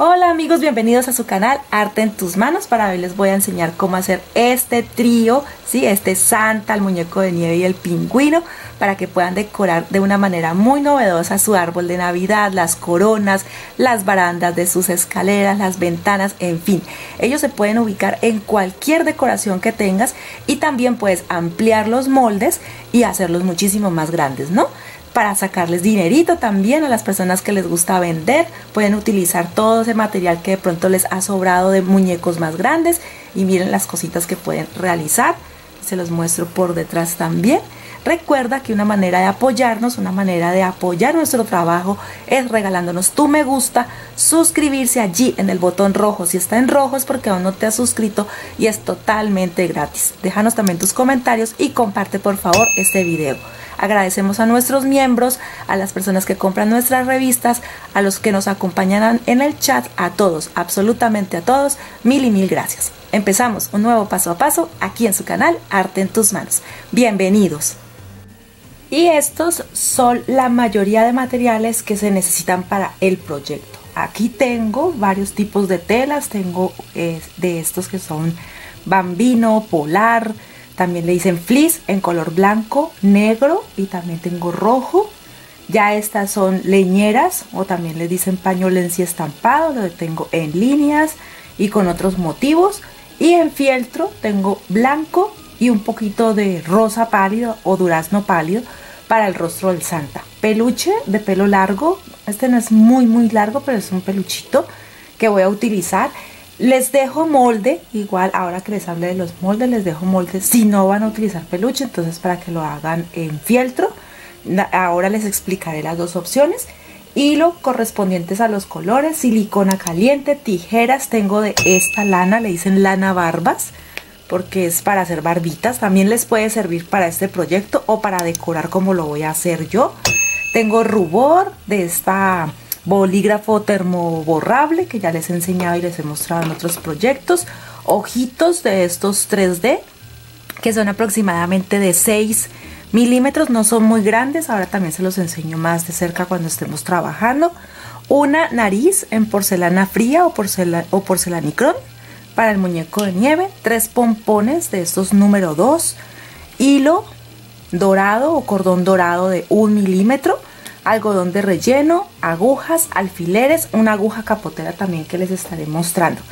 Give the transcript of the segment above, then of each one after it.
Hola amigos, bienvenidos a su canal Arte en tus manos. Para hoy les voy a enseñar cómo hacer este trío, ¿sí? Este Santa, el muñeco de nieve y el pingüino, para que puedan decorar de una manera muy novedosa su árbol de Navidad, las coronas, las barandas de sus escaleras, las ventanas, en fin. Ellos se pueden ubicar en cualquier decoración que tengas y también puedes ampliar los moldes y hacerlos muchísimo más grandes, ¿no? Para sacarles dinerito también a las personas que les gusta vender. Pueden utilizar todo ese material que de pronto les ha sobrado de muñecos más grandes y miren las cositas que pueden realizar. Se los muestro por detrás también. Recuerda que una manera de apoyarnos, una manera de apoyar nuestro trabajo es regalándonos tu me gusta, suscribirse allí en el botón rojo. Si está en rojo es porque aún no te has suscrito y es totalmente gratis. Déjanos también tus comentarios y comparte por favor este video. Agradecemos a nuestros miembros, a las personas que compran nuestras revistas, a los que nos acompañan en el chat, a todos, absolutamente a todos, mil y mil gracias. Empezamos un nuevo paso a paso aquí en su canal Arte en tus manos. Bienvenidos. Y estos son la mayoría de materiales que se necesitan para el proyecto. Aquí tengo varios tipos de telas, tengo de estos que son bambino, polar, también le dicen fleece en color blanco, negro y también tengo rojo. Ya estas son leñeras o también le dicen pañolensi estampado, lo tengo en líneas y con otros motivos. Y en fieltro tengo blanco y un poquito de rosa pálido o durazno pálido para el rostro del Santa. Peluche de pelo largo, este no es muy largo, pero es un peluchito que voy a utilizar. Les dejo molde, igual ahora que les hable de los moldes, les dejo molde si no van a utilizar peluche, entonces para que lo hagan en fieltro. Ahora les explicaré las dos opciones. Hilo correspondientes a los colores, silicona caliente, tijeras, tengo de esta lana, le dicen lana barbas, porque es para hacer barbitas. También les puede servir para este proyecto o para decorar como lo voy a hacer yo. Tengo rubor de esta bolígrafo termoborrable que ya les he enseñado y les he mostrado en otros proyectos. Ojitos de estos 3D que son aproximadamente de 6 milímetros, no son muy grandes. Ahora también se los enseño más de cerca cuando estemos trabajando. Una nariz en porcelana fría o porcelanicrón para el muñeco de nieve. 3 pompones de estos número 2. Hilo dorado o cordón dorado de 1 milímetro. Algodón de relleno, agujas, alfileres, una aguja capotera también que les estaré mostrando.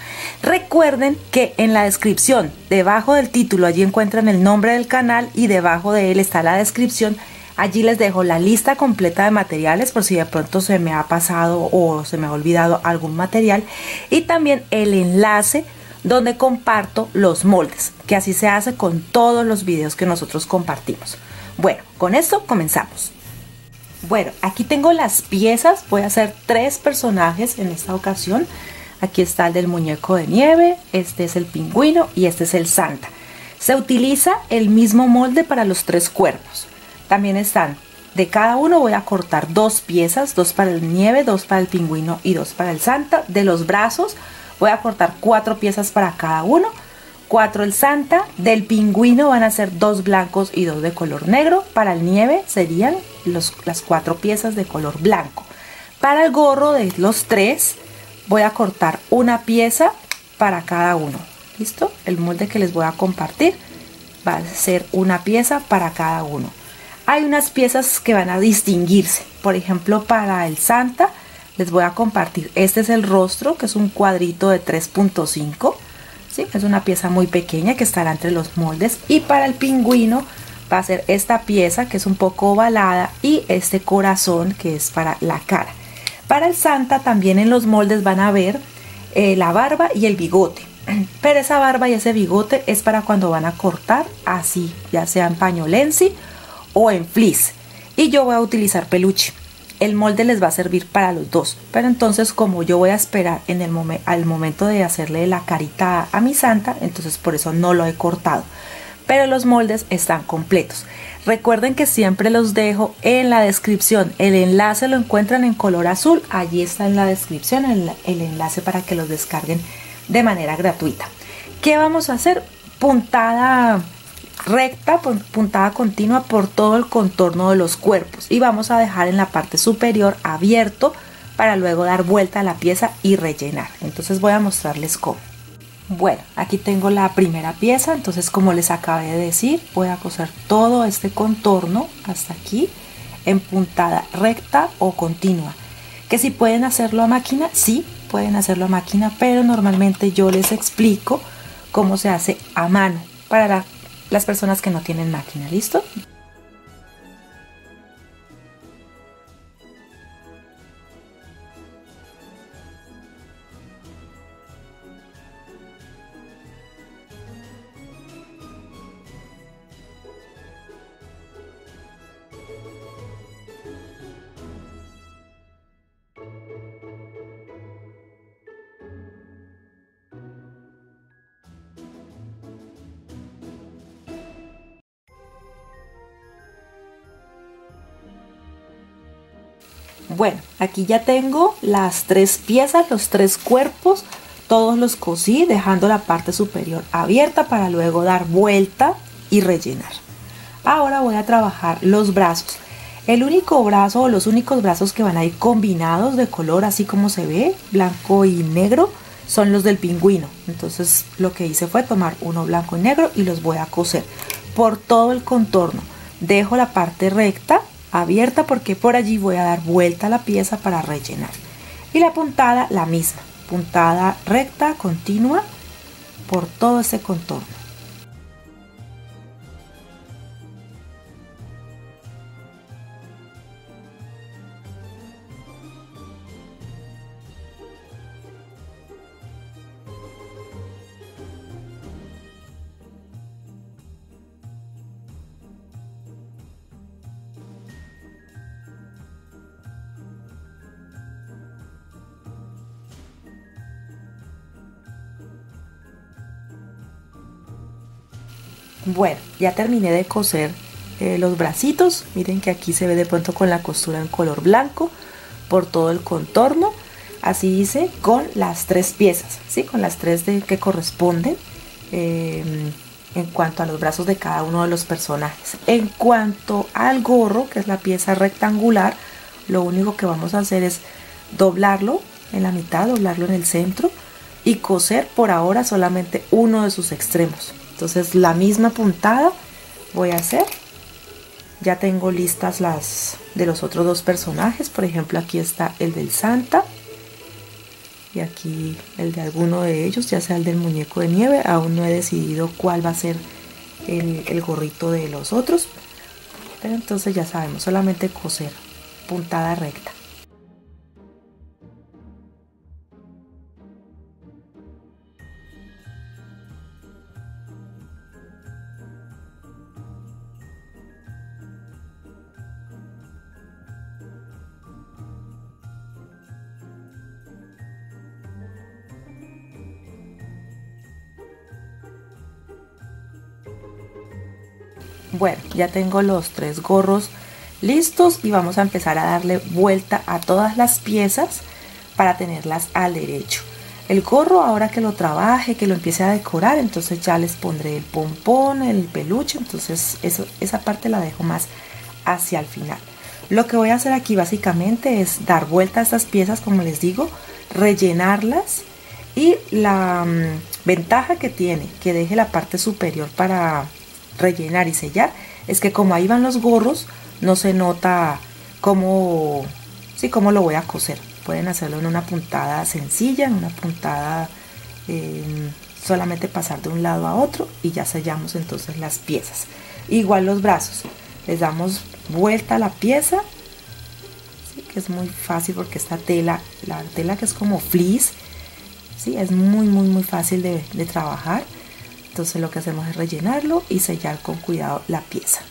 Recuerden que en la descripción, debajo del título, allí encuentran el nombre del canal y debajo de él está la descripción. Allí les dejo la lista completa de materiales por si de pronto se me ha pasado o se me ha olvidado algún material. Y también el enlace donde comparto los moldes, que así se hace con todos los videos que nosotros compartimos. Bueno, con esto comenzamos. Bueno, aquí tengo las piezas, voy a hacer 3 personajes en esta ocasión. Aquí está el del muñeco de nieve, este es el pingüino y este es el Santa. Se utiliza el mismo molde para los 3 cuerpos. También están, de cada uno voy a cortar 2 piezas, 2 para el nieve, 2 para el pingüino y 2 para el Santa. De los brazos voy a cortar 4 piezas para cada uno. 4 el Santa, del pingüino van a ser 2 blancos y 2 de color negro. Para el nieve serían las 4 piezas de color blanco. Para el gorro de los 3 voy a cortar una pieza para cada uno. ¿Listo? El molde que les voy a compartir va a ser una pieza para cada uno. Hay unas piezas que van a distinguirse. Por ejemplo, para el Santa les voy a compartir. Este es el rostro, que es un cuadrito de 3.5. ¿Sí? Es una pieza muy pequeña que estará entre los moldes. Y para el pingüino va a ser esta pieza que es un poco ovalada y este corazón que es para la cara. Para el Santa también en los moldes van a ver la barba y el bigote. Pero esa barba y ese bigote es para cuando van a cortar así, ya sea en pañolensi o en fleece. Y yo voy a utilizar peluche. El molde les va a servir para los dos, pero entonces como yo voy a esperar en al momento de hacerle la carita a mi Santa, entonces por eso no lo he cortado, pero los moldes están completos. Recuerden que siempre los dejo en la descripción, el enlace lo encuentran en color azul, allí está en la descripción el enlace para que los descarguen de manera gratuita. ¿Qué vamos a hacer? Puntada recta, puntada continua por todo el contorno de los cuerpos y vamos a dejar en la parte superior abierto para luego dar vuelta a la pieza y rellenar. Entonces voy a mostrarles cómo. Bueno, aquí tengo la primera pieza, entonces como les acabé de decir, voy a coser todo este contorno hasta aquí en puntada recta o continua. Que si pueden hacerlo a máquina, sí, pueden hacerlo a máquina, pero normalmente yo les explico cómo se hace a mano para las personas que no tienen máquina. ¿Listo? Bueno, aquí ya tengo las tres piezas, los tres cuerpos, todos los cosí dejando la parte superior abierta para luego dar vuelta y rellenar. Ahora voy a trabajar los brazos. El único brazo o los únicos brazos que van a ir combinados de color, así como se ve, blanco y negro, son los del pingüino. Entonces lo que hice fue tomar uno blanco y negro y los voy a coser por todo el contorno. Dejo la parte recta abierta porque por allí voy a dar vuelta a la pieza para rellenar. Y la puntada la misma, puntada recta, continua por todo ese contorno. Bueno, ya terminé de coser los bracitos. Miren que aquí se ve de pronto con la costura en color blanco por todo el contorno. Así hice con las tres piezas, ¿sí? Con las tres que corresponden en cuanto a los brazos de cada uno de los personajes. En cuanto al gorro, que es la pieza rectangular, lo único que vamos a hacer es doblarlo en la mitad, doblarlo en el centro y coser por ahora solamente uno de sus extremos. Entonces la misma puntada voy a hacer. Ya tengo listas las de los otros dos personajes. Por ejemplo, aquí está el del Santa y aquí el de alguno de ellos, ya sea el del muñeco de nieve. Aún no he decidido cuál va a ser el gorrito de los otros, pero entonces ya sabemos, solamente coser puntada recta. Bueno, ya tengo los tres gorros listos y vamos a empezar a darle vuelta a todas las piezas para tenerlas al derecho. El gorro, ahora que lo trabaje, que lo empiece a decorar, entonces ya les pondré el pompón, el peluche, entonces esa parte la dejo más hacia el final. Lo que voy a hacer aquí básicamente es dar vuelta a estas piezas, como les digo, rellenarlas, y la ventaja que tiene que deje la parte superior para rellenar y sellar es que como ahí van los gorros, no se nota cómo lo voy a coser. Pueden hacerlo en una puntada sencilla, en una puntada solamente pasar de un lado a otro y ya sellamos entonces las piezas. Igual los brazos, les damos vuelta a la pieza, ¿sí? Que es muy fácil porque esta tela, la tela que es como fleece, ¿sí? Es muy fácil de trabajar. Entonces lo que hacemos es rellenarlo y sellar con cuidado la pieza.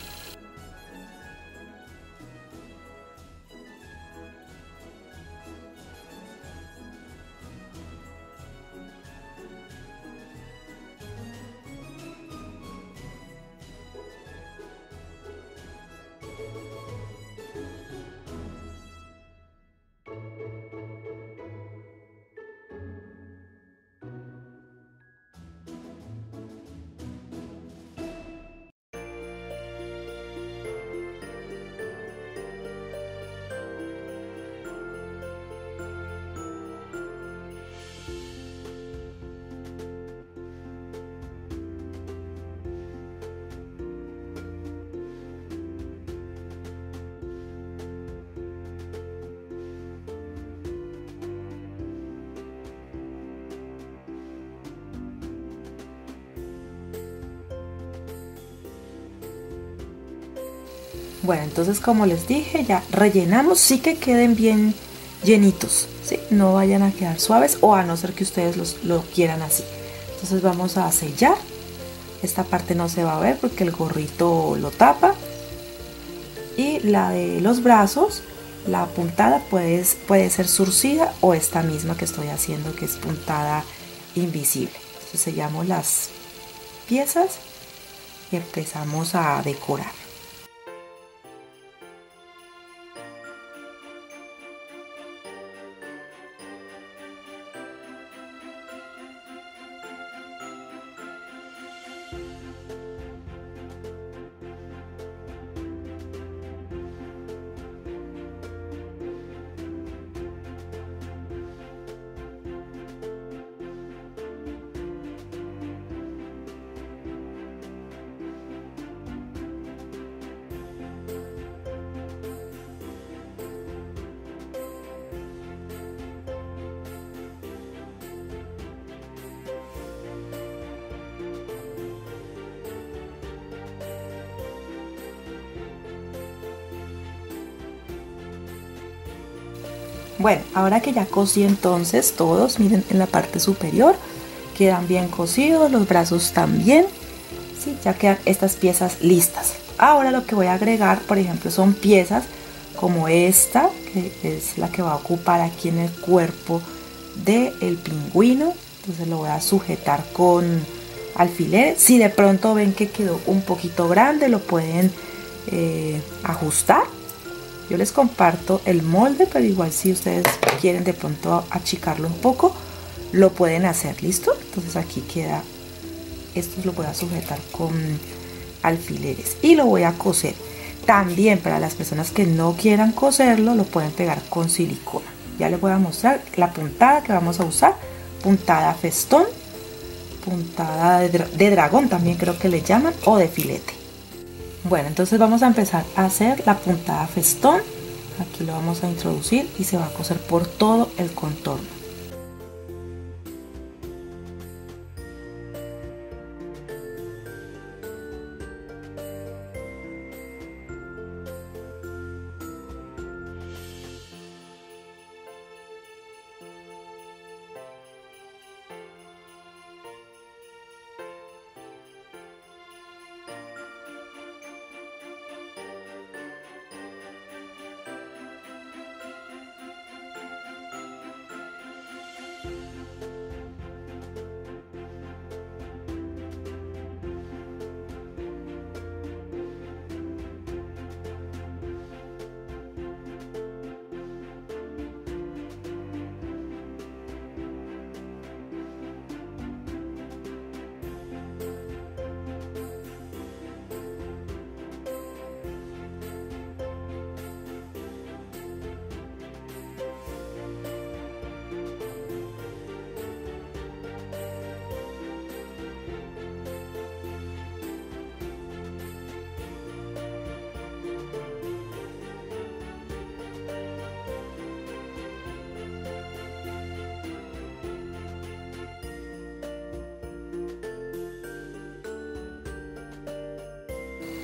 Bueno, entonces como les dije, ya rellenamos, sí que queden bien llenitos, ¿sí? No vayan a quedar suaves, o a no ser que ustedes lo quieran así. Entonces vamos a sellar. Esta parte no se va a ver porque el gorrito lo tapa. Y la de los brazos, la puntada puede ser surcida, o esta misma que estoy haciendo, que es puntada invisible. Entonces sellamos las piezas y empezamos a decorar. Bueno, ahora que ya cosí entonces todos, miren en la parte superior, quedan bien cosidos, los brazos también, ¿sí? Ya quedan estas piezas listas. Ahora lo que voy a agregar, por ejemplo, son piezas como esta, que es la que va a ocupar aquí en el cuerpo del pingüino. Entonces lo voy a sujetar con alfileres. Si de pronto ven que quedó un poquito grande, lo pueden ajustar. Yo les comparto el molde, pero igual si ustedes quieren de pronto achicarlo un poco, lo pueden hacer, ¿listo? Entonces aquí queda, esto lo voy a sujetar con alfileres y lo voy a coser. También para las personas que no quieran coserlo, lo pueden pegar con silicona. Ya les voy a mostrar la puntada que vamos a usar, puntada festón, puntada de dragón también creo que le llaman, o de filete. Bueno, entonces vamos a empezar a hacer la puntada festón. Aquí lo vamos a introducir y se va a coser por todo el contorno.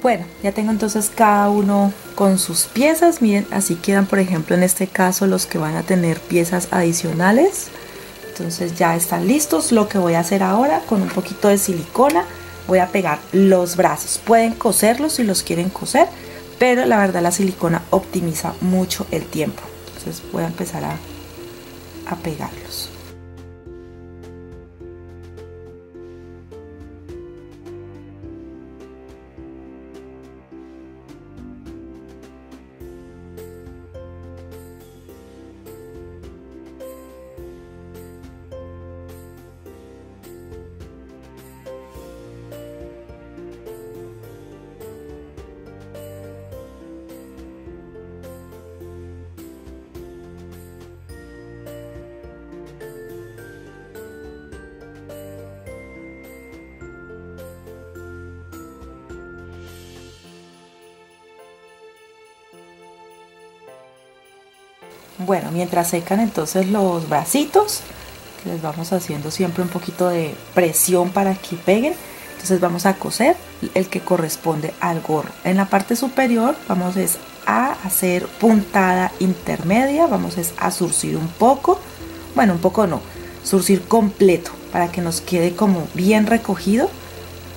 Bueno, ya tengo entonces cada uno con sus piezas. Miren, así quedan, por ejemplo, en este caso los que van a tener piezas adicionales. Entonces ya están listos. Lo que voy a hacer ahora, con un poquito de silicona, voy a pegar los brazos. Pueden coserlos si los quieren coser, pero la verdad la silicona optimiza mucho el tiempo. Entonces voy a empezar a pegarlos. Bueno, mientras secan entonces los bracitos, les vamos haciendo siempre un poquito de presión para que peguen. Entonces vamos a coser el que corresponde al gorro. En la parte superior vamos a hacer puntada intermedia, vamos a zurcir un poco, bueno, un poco no, zurcir completo para que nos quede como bien recogido,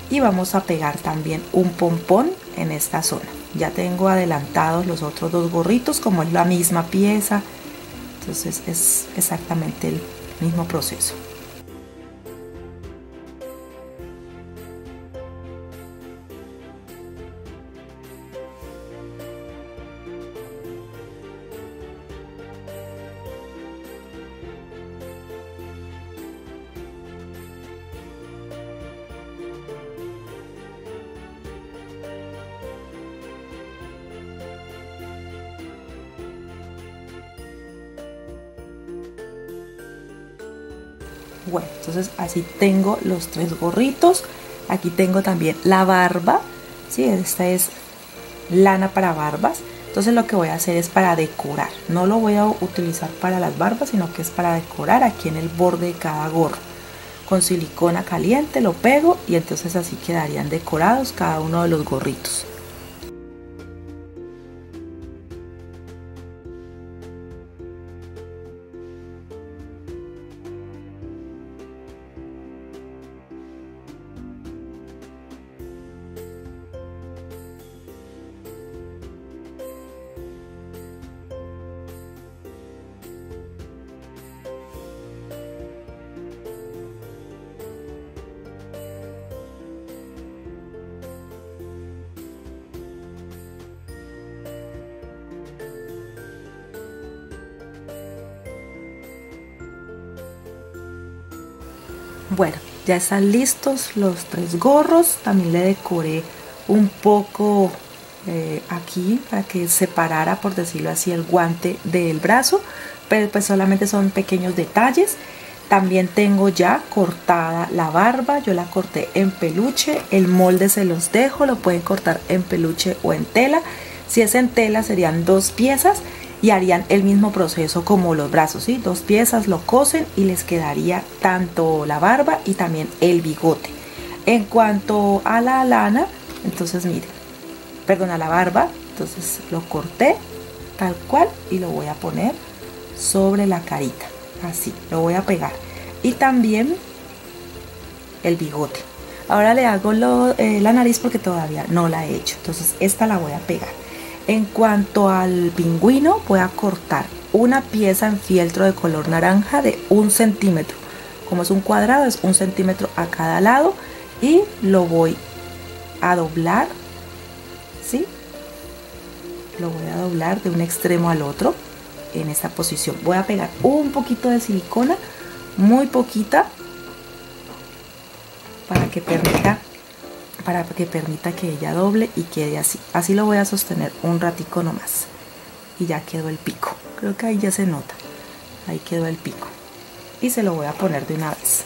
y vamos a pegar también un pompón en esta zona. Ya tengo adelantados los otros dos gorritos, como es la misma pieza, entonces es exactamente el mismo proceso. Bueno, entonces así tengo los tres gorritos. Aquí tengo también la barba, ¿sí? Esta es lana para barbas. Entonces lo que voy a hacer es para decorar. No lo voy a utilizar para las barbas, sino que es para decorar aquí en el borde de cada gorro. Con silicona caliente lo pego y entonces así quedarían decorados cada uno de los gorritos. Bueno, ya están listos los tres gorros. También le decoré un poco aquí para que separara, por decirlo así, el guante del brazo, pero pues solamente son pequeños detalles. También tengo ya cortada la barba, yo la corté en peluche, el molde se los dejo, lo pueden cortar en peluche o en tela. Si es en tela serían dos piezas y harían el mismo proceso como los brazos, ¿sí? Dos piezas, lo cosen y les quedaría tanto la barba y también el bigote. En cuanto a la lana, entonces miren, perdón, a la barba, entonces lo corté tal cual y lo voy a poner sobre la carita, así, lo voy a pegar. Y también el bigote. Ahora le hago la nariz porque todavía no la he hecho, entonces esta la voy a pegar. En cuanto al pingüino, voy a cortar una pieza en fieltro de color naranja de 1 centímetro. Como es un cuadrado, es 1 centímetro a cada lado y lo voy a doblar, ¿sí? Lo voy a doblar de un extremo al otro en esta posición. Voy a pegar un poquito de silicona, muy poquita, para que permita que ella doble y quede así. Así lo voy a sostener un ratico nomás y ya quedó el pico. Creo que ahí ya se nota, ahí quedó el pico y se lo voy a poner de una vez.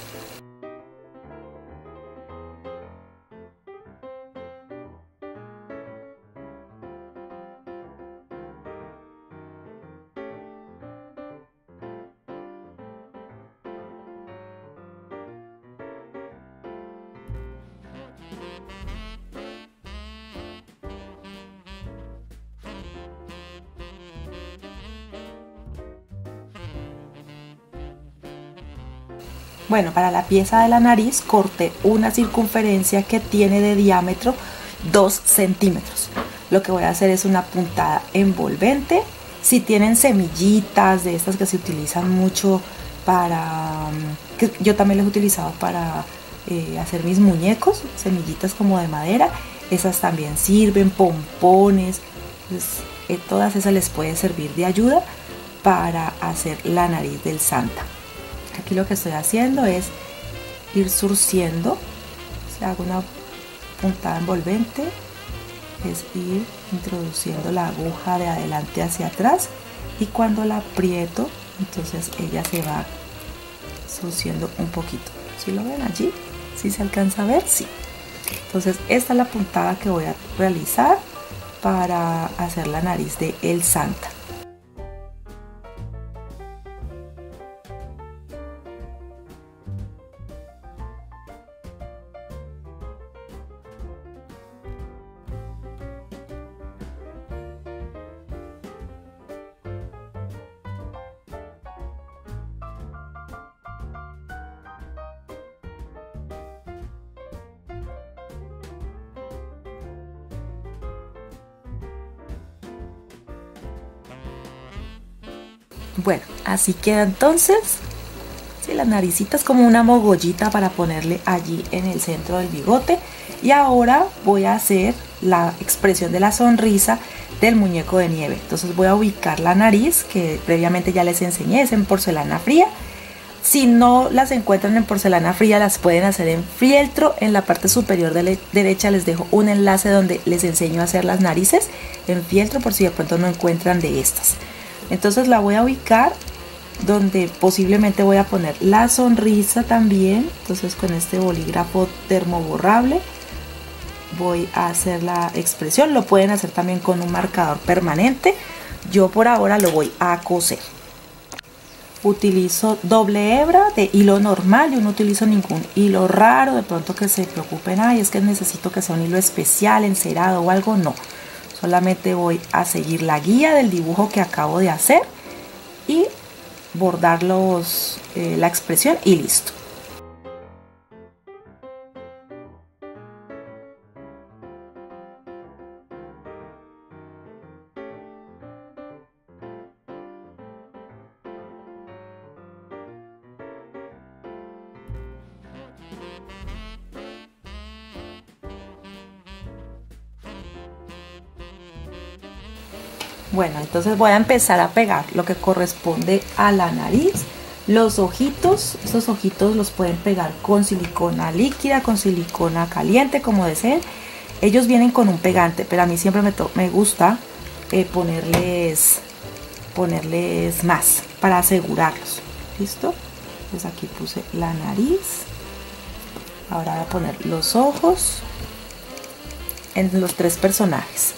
Bueno, para la pieza de la nariz corté una circunferencia que tiene de diámetro 2 centímetros. Lo que voy a hacer es una puntada envolvente. Si tienen semillitas de estas que se utilizan mucho para, que yo también las he utilizado para hacer mis muñecos, semillitas como de madera, esas también sirven, pompones, pues, todas esas les puede servir de ayuda para hacer la nariz del Santa. Aquí lo que estoy haciendo es ir zurciendo, si hago una puntada envolvente, es ir introduciendo la aguja de adelante hacia atrás y cuando la aprieto, entonces ella se va zurciendo un poquito. ¿Sí lo ven allí? ¿Sí se alcanza a ver? Sí. Entonces esta es la puntada que voy a realizar para hacer la nariz de el Santa. Bueno, así queda entonces. Sí, la naricita es como una mogollita para ponerle allí en el centro del bigote. Y ahora voy a hacer la expresión de la sonrisa del muñeco de nieve. Entonces voy a ubicar la nariz, que previamente ya les enseñé, es en porcelana fría. Si no las encuentran en porcelana fría, las pueden hacer en fieltro. En la parte superior de la derecha les dejo un enlace donde les enseño a hacer las narices en fieltro, por si de pronto no encuentran de estas. Entonces la voy a ubicar donde posiblemente voy a poner la sonrisa también. Entonces con este bolígrafo termoborrable voy a hacer la expresión. Lo pueden hacer también con un marcador permanente. Yo por ahora lo voy a coser. Utilizo doble hebra de hilo normal. Yo no utilizo ningún hilo raro, de pronto que se preocupen, ay, es que necesito que sea un hilo especial, encerado o algo. No, solamente voy a seguir la guía del dibujo que acabo de hacer y bordar la expresión y listo. Bueno, entonces voy a empezar a pegar lo que corresponde a la nariz. Los ojitos, estos ojitos los pueden pegar con silicona líquida, con silicona caliente, como deseen. Ellos vienen con un pegante, pero a mí siempre me gusta ponerles más para asegurarlos. ¿Listo? Entonces aquí puse la nariz. Ahora voy a poner los ojos en los tres personajes.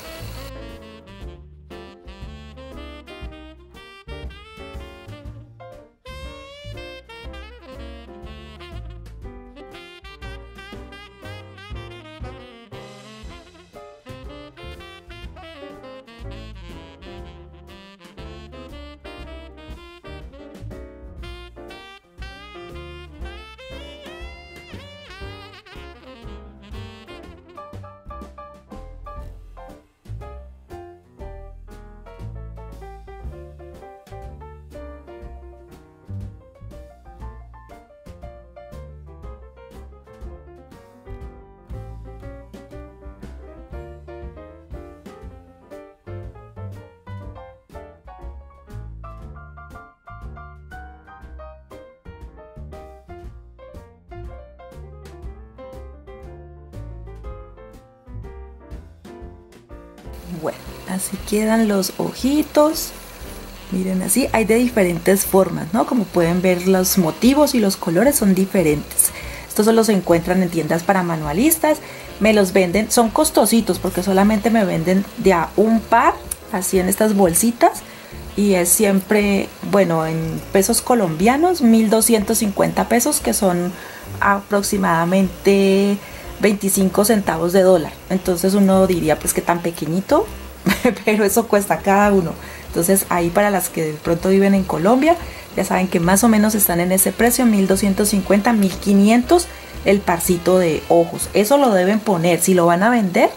Bueno, así quedan los ojitos. Miren, así hay de diferentes formas, ¿no? Como pueden ver, los motivos y los colores son diferentes. Estos solo se encuentran en tiendas para manualistas. Me los venden, son costositos porque solamente me venden de a un par, así en estas bolsitas. Y es siempre, bueno, en pesos colombianos, 1.250 pesos, que son aproximadamente 25 centavos de dólar. Entonces uno diría, pues que tan pequeñito, pero eso cuesta cada uno. Entonces ahí, para las que de pronto viven en Colombia, ya saben que más o menos están en ese precio, 1.250, 1.500 el parcito de ojos. Eso lo deben poner, si lo van a vender,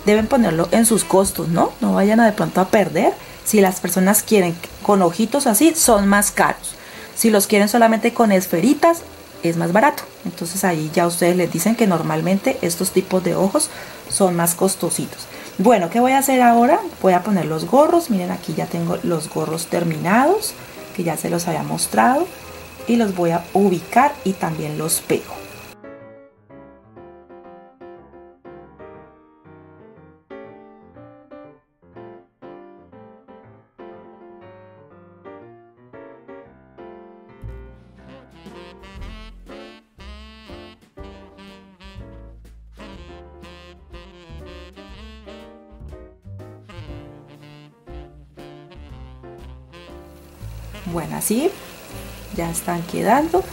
deben ponerlo en sus costos, ¿no? No vayan de pronto a perder. Si las personas quieren con ojitos así, son más caros. Si los quieren solamente con esferitas, es más barato. Entonces ahí ya ustedes les dicen que normalmente estos tipos de ojos son más costositos. Bueno, ¿qué voy a hacer ahora? Voy a poner los gorros. Miren, aquí ya tengo los gorros terminados, que ya se los había mostrado, y los voy a ubicar y también los pego. Bueno, así ya están quedando.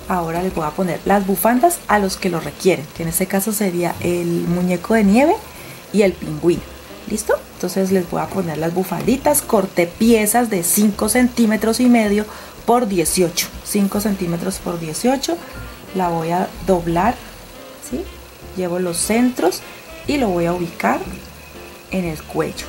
Ahora les voy a poner las bufandas a los que lo requieren, que en este caso sería el muñeco de nieve y el pingüino. ¿Listo? Entonces les voy a poner las bufanditas. Corté piezas de 5 centímetros y medio por 18. 5 centímetros por 18. La voy a doblar, ¿sí? Llevo los centros y lo voy a ubicar en el cuello.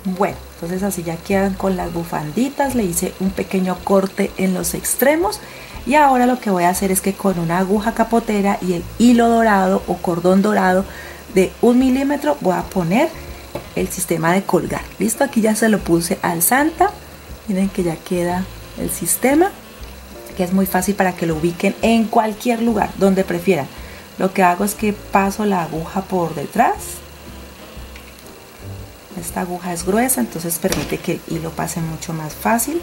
Bueno, entonces así ya quedan con las bufanditas. Le hice un pequeño corte en los extremos y ahora lo que voy a hacer es que con una aguja capotera y el hilo dorado o cordón dorado de 1 milímetro voy a poner el sistema de colgar. Listo, aquí ya se lo puse al Santa. Miren que ya queda el sistema, que es muy fácil para que lo ubiquen en cualquier lugar donde prefieran. Lo que hago es que paso la aguja por detrás. Esta aguja es gruesa, entonces permite que el hilo pase mucho más fácil.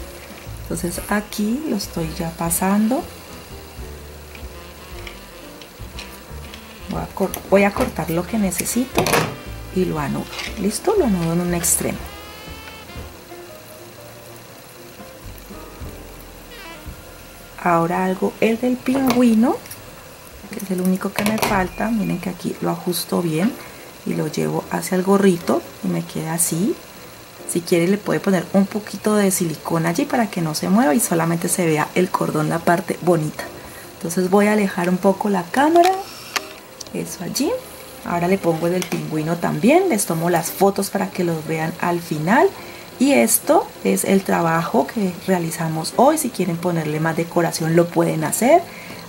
Entonces aquí lo estoy ya pasando. Voy a cortar lo que necesito y lo anudo. Listo, lo anudo en un extremo. Ahora hago el del pingüino, que es el único que me falta. Miren que aquí lo ajusto bien y lo llevo hacia el gorrito y me queda así. Si quiere le puede poner un poquito de silicona allí para que no se mueva y solamente se vea el cordón, la parte bonita. Entonces voy a alejar un poco la cámara, eso allí. Ahora le pongo el del pingüino también, les tomo las fotos para que los vean al final. Y esto es el trabajo que realizamos hoy. Si quieren ponerle más decoración lo pueden hacer.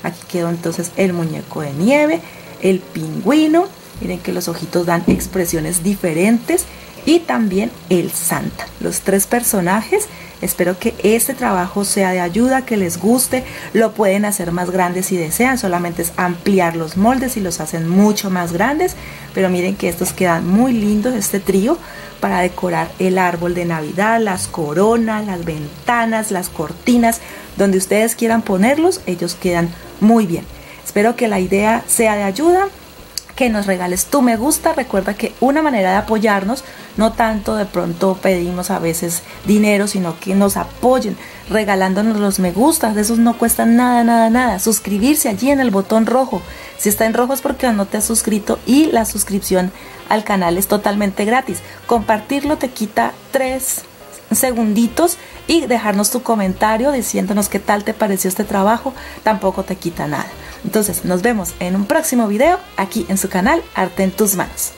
Aquí quedó entonces el muñeco de nieve, el pingüino. Miren que los ojitos dan expresiones diferentes. Y también el Santa. Los 3 personajes. Espero que este trabajo sea de ayuda, que les guste. Lo pueden hacer más grandes si desean. Solamente es ampliar los moldes y los hacen mucho más grandes. Pero miren que estos quedan muy lindos, este trío, para decorar el árbol de Navidad, las coronas, las ventanas, las cortinas. Donde ustedes quieran ponerlos, ellos quedan muy bien. Espero que la idea sea de ayuda, que nos regales tu me gusta. Recuerda que una manera de apoyarnos, no tanto de pronto pedimos a veces dinero, sino que nos apoyen regalándonos los me gustas. De esos no cuestan nada, nada, nada. Suscribirse allí en el botón rojo. Si está en rojo es porque no te has suscrito y la suscripción al canal es totalmente gratis. Compartirlo te quita 3 segunditos y dejarnos tu comentario diciéndonos qué tal te pareció este trabajo tampoco te quita nada. Entonces nos vemos en un próximo video aquí en su canal Arte en tus Manos.